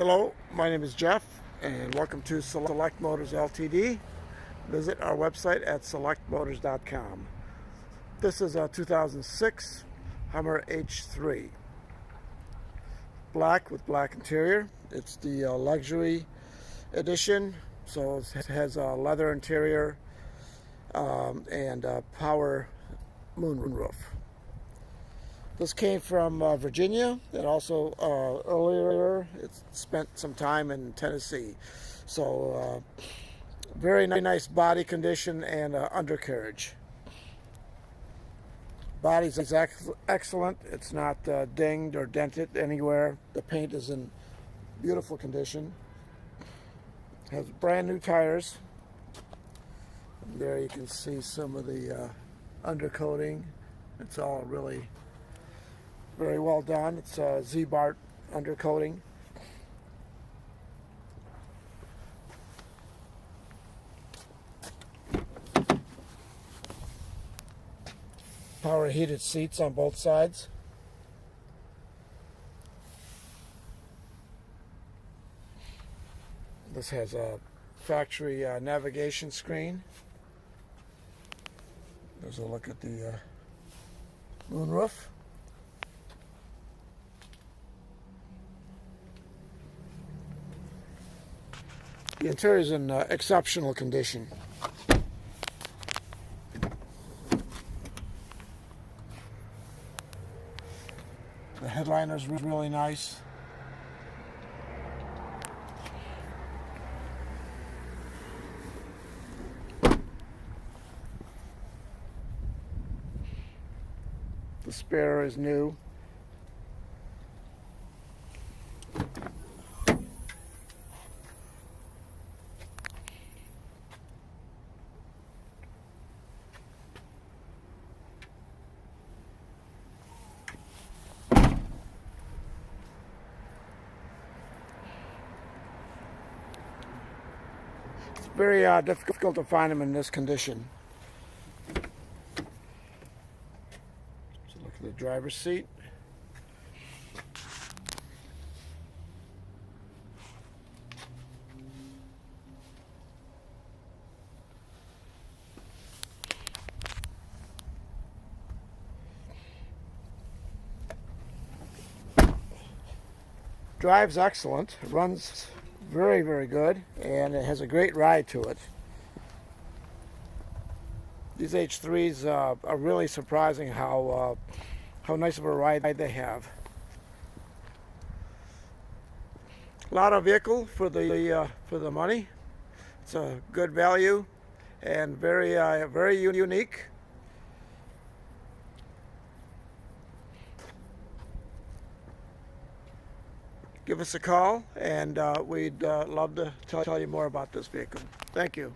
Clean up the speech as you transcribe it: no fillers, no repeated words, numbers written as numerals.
Hello, my name is Jeff, and welcome to Select Motors Ltd. Visit our website at selectmotors.com. This is a 2006 Hummer H3. Black with black interior. It's the luxury edition, so it has a leather interior and a power moonroof. This came from Virginia, and also earlier it spent some time in Tennessee. So very nice body condition and undercarriage. Body's excellent. It's not dinged or dented anywhere. The paint is in beautiful condition. Has brand new tires. And there you can see some of the undercoating. It's all really very well done. It's Ziebart undercoating. Power heated seats on both sides. This has a factory navigation screen. There's a look at the moonroof. The interior is in exceptional condition. The headliner is really nice. The spare is new. It's very difficult to find them in this condition. So look at the driver's seat. Drives excellent. It runs very good, and it has a great ride to it. These H3s are really surprising how nice of a ride they have. A lot of vehicle for the money. It's a good value and very unique. Give us a call, and we'd love to tell you more about this vehicle. Thank you.